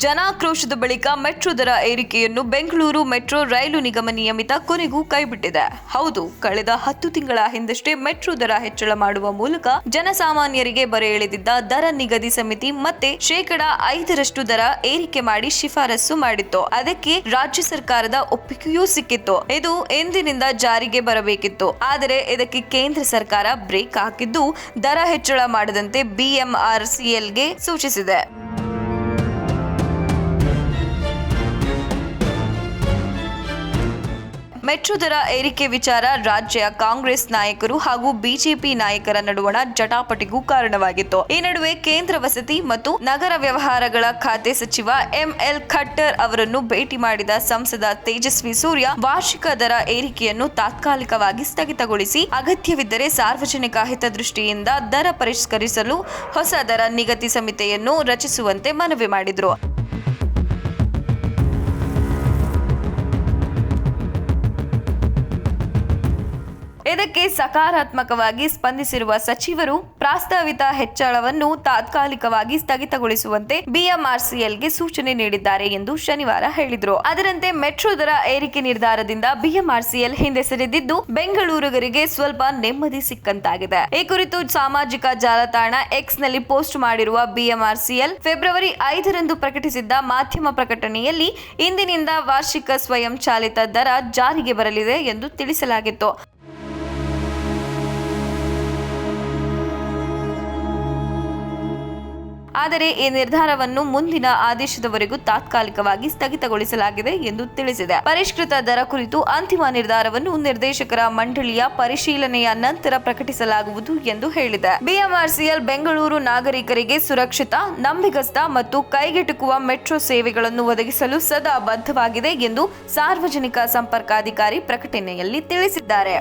ಜನಾಕ್ರೋಶದ ಬಳಿಕ ಮೆಟ್ರೋ ದರ ಏರಿಕೆಯನ್ನು ಬೆಂಗಳೂರು ಮೆಟ್ರೋ ರೈಲು ನಿಗಮ ನಿಯಮಿತ ಕೊನೆಗೂ ಕೈಬಿಟ್ಟಿದೆ. ಹೌದು, ಕಳೆದ 10 ತಿಂಗಳ ಹಿಂದಷ್ಟೇ ಮೆಟ್ರೋ ದರ ಹೆಚ್ಚಳ ಮಾಡುವ ಮೂಲಕ ಜನಸಾಮಾನ್ಯರಿಗೆ ಬರೆ ಎಳೆದಿದ್ದ ದರ ನಿಗದಿ ಸಮಿತಿ ಮತ್ತೆ 5% ದರ ಏರಿಕೆ ಮಾಡಿ ಶಿಫಾರಸು ಮಾಡಿತ್ತು. ಅದಕ್ಕೆ ರಾಜ್ಯ ಸರ್ಕಾರದ ಒಪ್ಪಿಗೆಯೂ ಸಿಕ್ಕಿತ್ತು. ಇದು ಎಂದಿನಿಂದ ಜಾರಿಗೆ ಬರಬೇಕಿತ್ತು. ಆದರೆ ಇದಕ್ಕೆ ಕೇಂದ್ರ ಸರ್ಕಾರ ಬ್ರೇಕ್ ಹಾಕಿದ್ದು ದರ ಹೆಚ್ಚಳ ಮಾಡದಂತೆ BMRCLಗೆ ಸೂಚಿಸಿದೆ. ಮೆಟ್ರೋ ದರ ಏರಿಕೆ ವಿಚಾರ ರಾಜ್ಯ ಕಾಂಗ್ರೆಸ್ ನಾಯಕರು ಹಾಗೂ ಬಿಜೆಪಿ ನಾಯಕರ ನಡುವಣ ಜಟಾಪಟಿಗೂ ಕಾರಣವಾಗಿತ್ತು. ಈ ನಡುವೆ ಕೇಂದ್ರ ವಸತಿ ಮತ್ತು ನಗರ ವ್ಯವಹಾರಗಳ ಖಾತೆ ಸಚಿವ ML ಖಟ್ಟರ್ ಅವರನ್ನು ಭೇಟಿ ಮಾಡಿದ ಸಂಸದ ತೇಜಸ್ವಿ ಸೂರ್ಯ ವಾರ್ಷಿಕ ದರ ಏರಿಕೆಯನ್ನು ತಾತ್ಕಾಲಿಕವಾಗಿ ಸ್ಥಗಿತಗೊಳಿಸಿ ಅಗತ್ಯವಿದ್ದರೆ ಸಾರ್ವಜನಿಕ ಹಿತದೃಷ್ಟಿಯಿಂದ ದರ ಪರಿಷ್ಕರಿಸಲು ಹೊಸ ದರ ನಿಗದಿ ಸಮಿತಿಯನ್ನು ರಚಿಸುವಂತೆ ಮನವಿ ಮಾಡಿದರು. ಇದಕ್ಕೆ ಸಕಾರಾತ್ಮಕವಾಗಿ ಸ್ಪಂದಿಸಿರುವ ಸಚಿವರು ಪ್ರಸ್ತಾವಿತ ಹೆಚ್ಚಳವನ್ನು ತಾತ್ಕಾಲಿಕವಾಗಿ ಸ್ಥಗಿತಗೊಳಿಸುವಂತೆ BMRCLಗೆ ಸೂಚನೆ ನೀಡಿದ್ದಾರೆ ಎಂದು ಶನಿವಾರ ಹೇಳಿದರು. ಅದರಂತೆ ಮೆಟ್ರೋ ದರ ಏರಿಕೆ ನಿರ್ಧಾರದಿಂದ BMRCL ಹಿಂದೆ ಸರಿದಿದ್ದು ಬೆಂಗಳೂರಿಗರಿಗೆ ಸ್ವಲ್ಪ ನೆಮ್ಮದಿ ಸಿಕ್ಕಂತಾಗಿದೆ. ಈ ಕುರಿತು ಸಾಮಾಜಿಕ ಜಾಲತಾಣ X ನಲ್ಲಿ ಪೋಸ್ಟ್ ಮಾಡಿರುವ BMRCL ಫೆಬ್ರವರಿ 5ರಂದು ಪ್ರಕಟಿಸಿದ್ದ ಮಾಧ್ಯಮ ಪ್ರಕಟಣೆಯಲ್ಲಿ ಇಂದಿನಿಂದ ವಾರ್ಷಿಕ ಸ್ವಯಂ ಚಾಲಿತ ದರ ಜಾರಿಗೆ ಬರಲಿದೆ ಎಂದು ತಿಳಿಸಲಾಗಿತ್ತು. ಆದರೆ ಈ ನಿರ್ಧಾರವನ್ನು ಮುಂದಿನ ಆದೇಶದವರೆಗೂ ತಾತ್ಕಾಲಿಕವಾಗಿ ಸ್ಥಗಿತಗೊಳಿಸಲಾಗಿದೆ ಎಂದು ತಿಳಿಸಿದೆ. ಪರಿಷ್ಕೃತ ದರ ಕುರಿತು ಅಂತಿಮ ನಿರ್ಧಾರವನ್ನು ನಿರ್ದೇಶಕರ ಮಂಡಳಿಯ ಪರಿಶೀಲನೆಯ ನಂತರ ಪ್ರಕಟಿಸಲಾಗುವುದು ಎಂದು ಹೇಳಿದೆ. BMRCL ಬೆಂಗಳೂರು ನಾಗರಿಕರಿಗೆ ಸುರಕ್ಷಿತ, ನಂಬಿಗಸ್ತ ಮತ್ತು ಕೈಗೆಟುಕುವ ಮೆಟ್ರೋ ಸೇವೆಗಳನ್ನು ಒದಗಿಸಲು ಸದಾ ಬದ್ಧವಾಗಿದೆ ಎಂದು ಸಾರ್ವಜನಿಕ ಸಂಪರ್ಕಾಧಿಕಾರಿ ಪ್ರಕಟಣೆಯಲ್ಲಿ ತಿಳಿಸಿದ್ದಾರೆ.